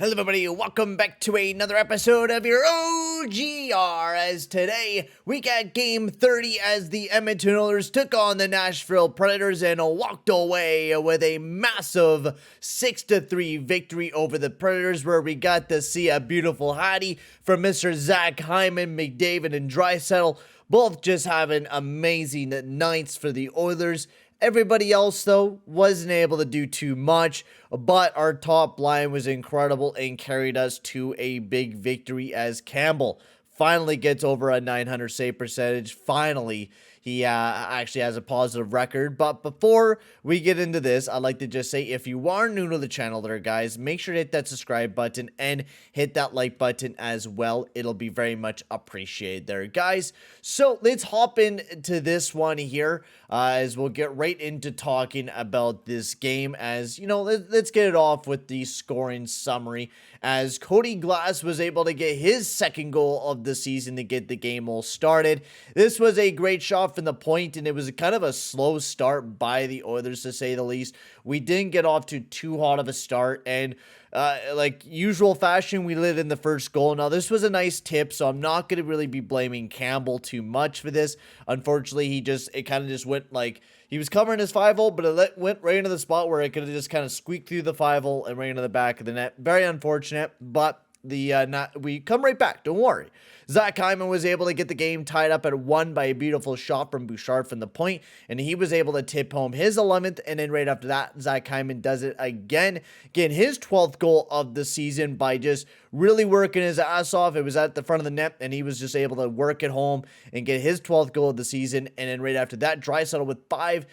Hello everybody, welcome back to another episode of your OGR, as today we got game 30 as the Edmonton Oilers took on the Nashville Predators and walked away with a massive 6-3 victory over the Predators, where we got to see a beautiful HATTY from Mr. Zach Hyman, McDavid, and Draisaitl, both just having amazing nights for the Oilers. Everybody else, though, wasn't able to do too much, but our top line was incredible and carried us to a big victory as Campbell finally gets over a 900 save percentage. Finally, he actually has a positive record. But before we get into this, I'd like to just say, if you are new to the channel there, guys, make sure to hit that subscribe button and hit that like button as well. It'll be very much appreciated there, guys. So let's hop into this one here, as we'll get right into talking about this game. As you know, let's get it off with the scoring summary, as Cody Glass was able to get his second goal of the season to get the game all started. This was a great shot from the point, and it was kind of a slow start by the Oilers, to say the least. We didn't get off to too hot of a start, and like usual fashion, we lit in the first goal. Now, this was a nice tip, so I'm not going to really be blaming Campbell too much for this. Unfortunately, it kind of just went like, he was covering his 5-hole, but it went right into the spot where it could have just kind of squeaked through the 5-hole and right into the back of the net. Very unfortunate, but we come right back. Don't worry. Zach Hyman was able to get the game tied up at 1 by a beautiful shot from Bouchard from the point, and he was able to tip home his 11th, and then right after that, Zach Hyman does it again, getting his 12th goal of the season by just really working his ass off. It was at the front of the net, and he was just able to work it home and get his 12th goal of the season. And then right after that, Draisaitl with 5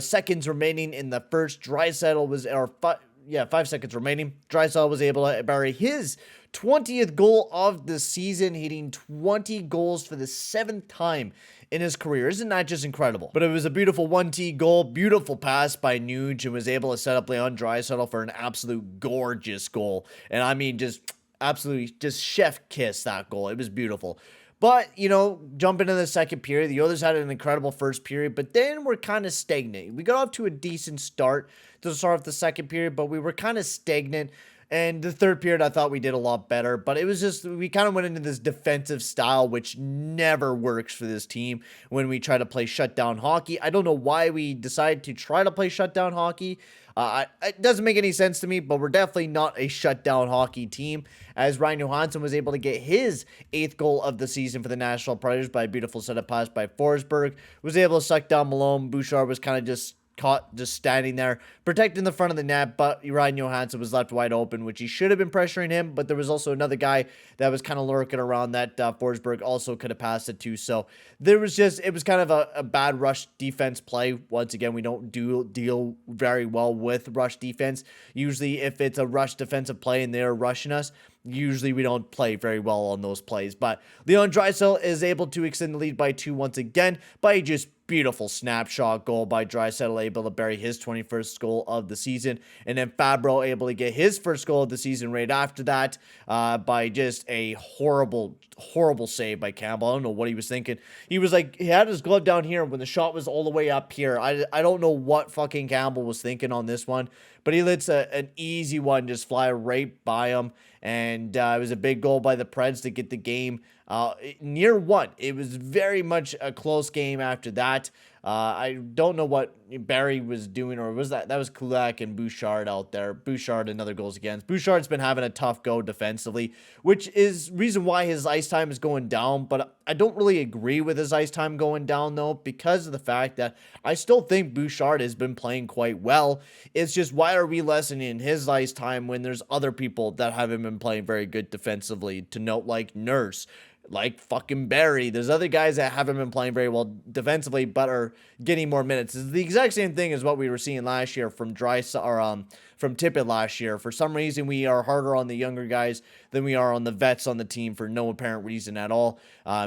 seconds remaining in the first. 5 seconds remaining. Draisaitl was able to bury his 20th goal of the season, hitting 20 goals for the 7th time in his career. Isn't that just incredible? But it was a beautiful 1T goal, beautiful pass by Nuge, and was able to set up Leon Draisaitl for an absolute gorgeous goal. And I mean, just absolutely just chef kiss that goal. It was beautiful. But, you know, jump into the second period. The Oilers had an incredible first period, but then we're kind of stagnant. We got off to a decent start to start off the second period, but we were kind of stagnant. And the third period, I thought we did a lot better, but it was just, we kind of went into this defensive style, which never works for this team when we try to play shutdown hockey. I don't know why we decided to try to play shutdown hockey. It doesn't make any sense to me, but we're definitely not a shutdown hockey team, as Ryan Johansson was able to get his 8th goal of the season for the Nashville Predators by a beautiful setup pass by Forsberg. Was able to suck down Malone. Bouchard was kind of just caught just standing there protecting the front of the net, but Ryan Johansson was left wide open, which he should have been pressuring him, but there was also another guy that was kind of lurking around that Forsberg also could have passed it to. So it was kind of a bad rush defense play. Once again, we don't deal very well with rush defense. Usually if it's a rush defensive play and they're rushing us, usually we don't play very well on those plays. But Leon Draisaitl is able to extend the lead by 2 once again by just beautiful snapshot goal by Draisaitl, able to bury his 21st goal of the season. And then Fabro able to get his first goal of the season right after that by just a horrible save by Campbell. I don't know what he was thinking. He was like, he had his glove down here when the shot was all the way up here. I don't know what fucking Campbell was thinking on this one, but he lets an easy one just fly right by him. And it was a big goal by the Preds to get the game near 1. It was very much a close game after that. I don't know what Barry was doing, or was that was Kulak and Bouchard out there. Bouchard, another goals against. Bouchard's been having a tough go defensively, which is reason why his ice time is going down. But I don't really agree with his ice time going down, though, because of the fact that I still think Bouchard has been playing quite well. It's just, why are we lessening his ice time when there's other people that haven't been playing very good defensively? To note, like Nurse, like fucking Barry. There's other guys that haven't been playing very well defensively, but are getting more minutes. It's the exact same thing as what we were seeing last year from from Tippett last year. For some reason, we are harder on the younger guys than we are on the vets on the team for no apparent reason at all.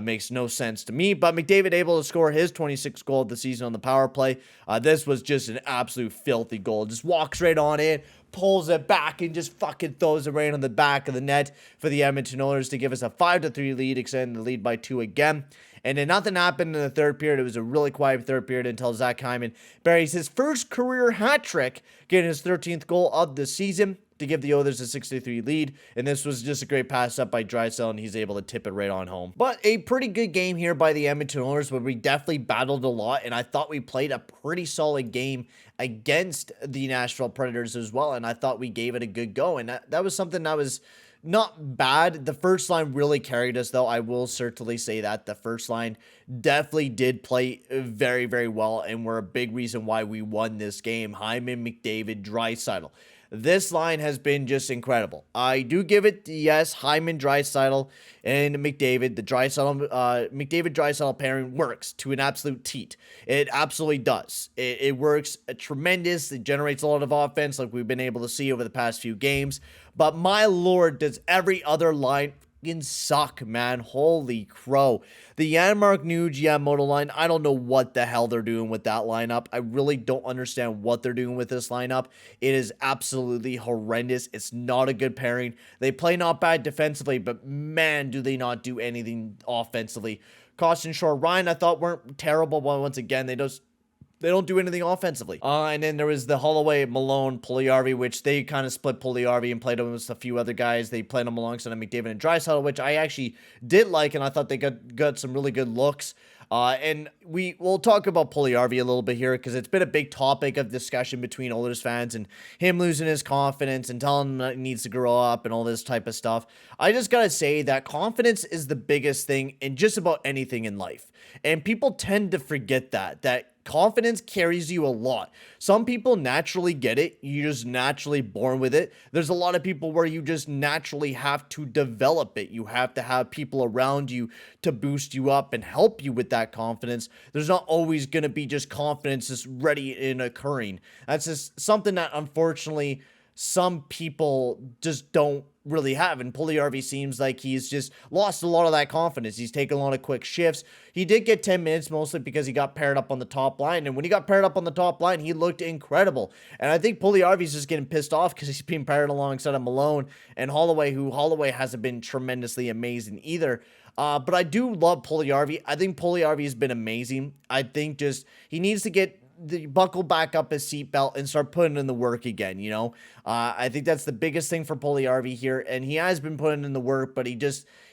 Makes no sense to me. But McDavid able to score his 26th goal of the season on the power play. This was just an absolute filthy goal. Just walks right on in, pulls it back, and just fucking throws it right on the back of the net for the Edmonton Oilers to give us a 5-3 lead, extending the lead by 2 again. And then nothing happened in the third period. It was a really quiet third period until Zach Hyman buries his first career hat trick, getting his 13th goal of the season. to give the Oilers a 6-3 lead, and this was just a great pass up by Draisaitl, and he's able to tip it right on home. But a pretty good game here by the Edmonton Oilers, where we definitely battled a lot, and I thought we played a pretty solid game against the Nashville Predators as well, and I thought we gave it a good go, and that was something that was not bad. The first line really carried us, though. I will certainly say that the first line definitely did play very, very well and were a big reason why we won this game. Hyman, McDavid, Draisaitl. This line has been just incredible. I do give it, yes, Hyman, Draisaitl, and McDavid. The McDavid-Draisaitl pairing works to an absolute teat. It absolutely does. It works tremendous. It generates a lot of offense like we've been able to see over the past few games. But my lord, does every other line suck, man. Holy crow. The Janmark, Nuge, Yamamoto line, I don't know what the hell they're doing with that lineup. I really don't understand what they're doing with this lineup. It is absolutely horrendous. It's not a good pairing. They play not bad defensively, but man, do they not do anything offensively. Costin, Shore, Ryan, I thought weren't terrible, but once again, they don't do anything offensively. And then there was the Holloway, Malone, Puljujarvi, which they kind of split Puljujarvi and played him with a few other guys. They played him alongside McDavid and Draisaitl, which I actually did like, and I thought they got some really good looks. And we'll talk about Puljujarvi a little bit here because it's been a big topic of discussion between Oilers fans and him losing his confidence and telling him that he needs to grow up and all this type of stuff. I just gotta say that confidence is the biggest thing in just about anything in life. And people tend to forget that confidence carries you a lot. Some people naturally get it. You're just naturally born with it. There's a lot of people where you just naturally have to develop it. You have to have people around you to boost you up and help you with that confidence. There's not always going to be just confidence just ready and occurring. That's just something that unfortunately some people just don't really have. And Puljujarvi seems like he's just lost a lot of that confidence. He's taken a lot of quick shifts. He did get 10 minutes mostly because he got paired up on the top line. And when he got paired up on the top line, he looked incredible. And I think Puljujarvi's just getting pissed off because he's being paired alongside of Malone and Holloway, who Holloway hasn't been tremendously amazing either. But I do love Puljujarvi. I think Puljujarvi has been amazing. I think just he needs to get buckle back up his seatbelt and start putting in the work again, you know? I think that's the biggest thing for Puljujarvi here, and he has been putting in the work, but he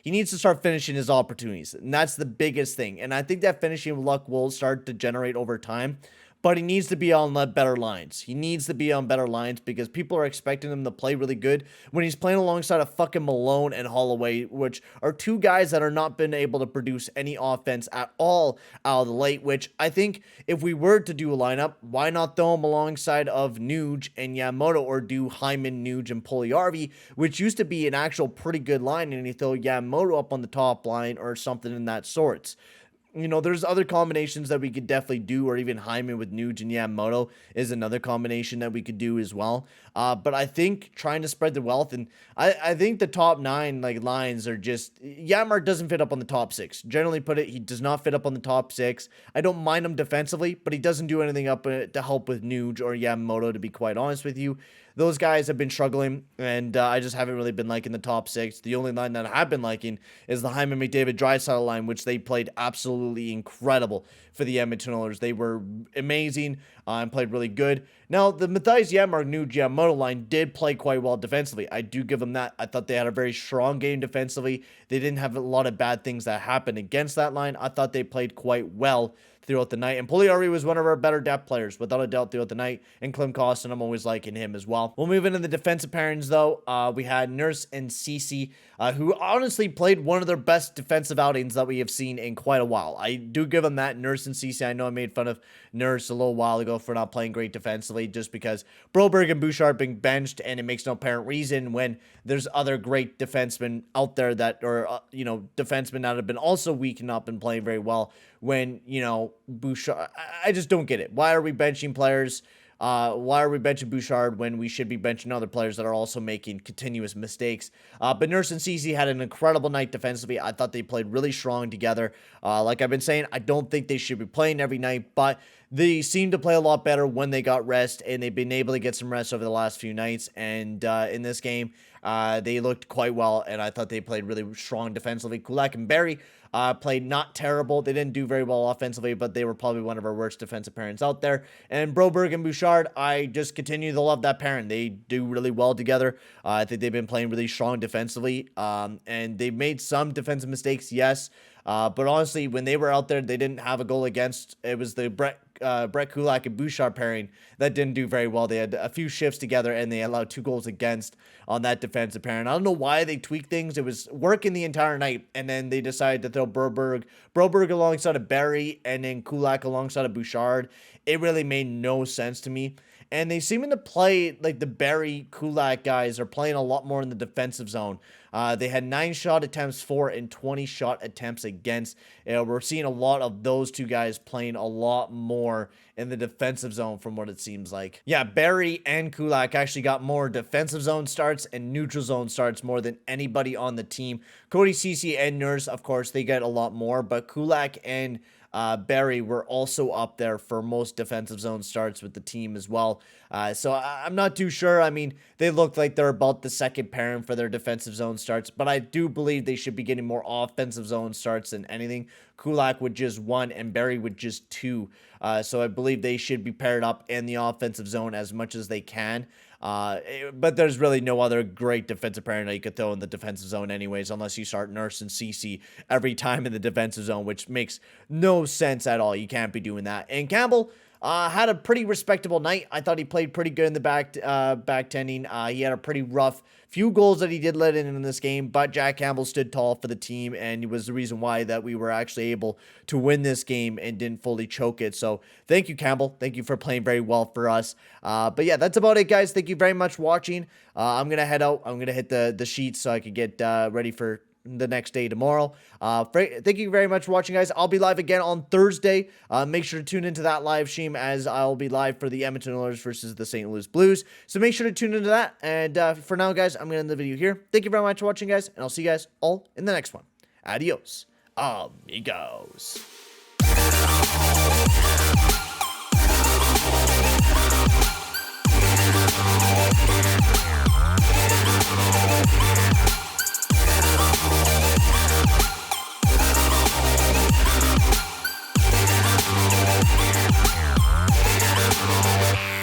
needs to start finishing his opportunities, and that's the biggest thing. And I think that finishing luck will start to generate over time, but he needs to be on better lines. He needs to be on better lines because people are expecting him to play really good when he's playing alongside a fucking Malone and Holloway, which are two guys that are not been able to produce any offense at all out of the late, which I think if we were to do a lineup, why not throw him alongside of Nuge and Yamamoto, or do Hyman, Nuge, and Puljujarvi, which used to be an actual pretty good line, and you throw Yamamoto up on the top line or something in that sorts. You know, there's other combinations that we could definitely do, or even Hyman with Nuge and Yamamoto is another combination that we could do as well. But I think trying to spread the wealth, and I think the top 9 lines are just, Janmark doesn't fit up on the top 6. Generally put it, he does not fit up on the top 6. I don't mind him defensively, but he doesn't do anything up to help with Nuge or Yamamoto, to be quite honest with you. Those guys have been struggling, and I just haven't really been liking the top 6. The only line that I have been liking is the Hyman, McDavid, Draisaitl line, which they played absolutely incredible for the Edmonton Oilers. They were amazing and played really good. Now, the Mathias Janmark, Nuge, Yamamoto line did play quite well defensively. I do give them that. I thought they had a very strong game defensively. They didn't have a lot of bad things that happened against that line. I thought they played quite well throughout the night. And Puljujarvi was one of our better depth players, without a doubt, throughout the night. And Klim Kostin, I'm always liking him as well. We'll move into the defensive pairings, though. We had Nurse and Ceci, who honestly played one of their best defensive outings that we have seen in quite a while. I do give them that. Nurse and Ceci, I know I made fun of Nurse a little while ago for not playing great defensively, just because Broberg and Bouchard being benched, and it makes no apparent reason when there's other great defensemen out there that, or, defensemen that have been also weak and not been playing very well. When, Bouchard, I just don't get it. Why are we benching players? Why are we benching Bouchard when we should be benching other players that are also making continuous mistakes? But Nurse and Ceci had an incredible night defensively. I thought they played really strong together. Like I've been saying, I don't think they should be playing every night, but they seem to play a lot better when they got rest, and they've been able to get some rest over the last few nights. And in this game, they looked quite well, and I thought they played really strong defensively. Kulak and Barrie played not terrible. They didn't do very well offensively, but they were probably one of our worst defensive pairings out there. And Broberg and Bouchard, I just continue to love that pairing. They do really well together. I think they've been playing really strong defensively, and they've made some defensive mistakes, yes. But honestly, when they were out there, they didn't have a goal against. It was the Brett Kulak and Bouchard pairing that didn't do very well. They had a few shifts together, and they allowed 2 goals against on that defensive pairing. I don't know why they tweaked things. It was working the entire night, and then they decided to throw Broberg alongside of Barrie, and then Kulak alongside of Bouchard. It really made no sense to me. And they seem to play like the Barrie Kulak guys are playing a lot more in the defensive zone. They had 9 shot attempts for and 20 shot attempts against. We're seeing a lot of those 2 guys playing a lot more in the defensive zone from what it seems like. Yeah, Barrie and Kulak actually got more defensive zone starts and neutral zone starts more than anybody on the team. Cody Ceci and Nurse, of course, they get a lot more, but Kulak and Barrie were also up there for most defensive zone starts with the team as well. So I'm not too sure. I mean, they look like they're about the second pairing for their defensive zone starts, but I do believe they should be getting more offensive zone starts than anything. Kulak with just 1 and Barrie with just 2. So I believe they should be paired up in the offensive zone as much as they can. But there's really no other great defensive pairing that you could throw in the defensive zone anyways, unless you start Nurse and CC every time in the defensive zone, which makes no sense at all. You can't be doing that. And Campbell had a pretty respectable night. I thought he played pretty good in the backtending. He had a pretty rough few goals that he did let in this game, but Jack Campbell stood tall for the team, and he was the reason why that we were actually able to win this game and didn't fully choke it. So thank you, Campbell. Thank you for playing very well for us. But yeah, that's about it, guys. Thank you very much for watching. I'm going to head out. I'm going to hit the sheets so I could get ready for the next day tomorrow. Thank you very much for watching, guys. I'll be live again on Thursday. Make sure to tune into that live stream, as I'll be live for the Edmonton Oilers versus the St. Louis Blues. So make sure to tune into that. And for now, guys, I'm going to end the video here. Thank you very much for watching, guys, and I'll see you guys all in the next one. Adios, amigos.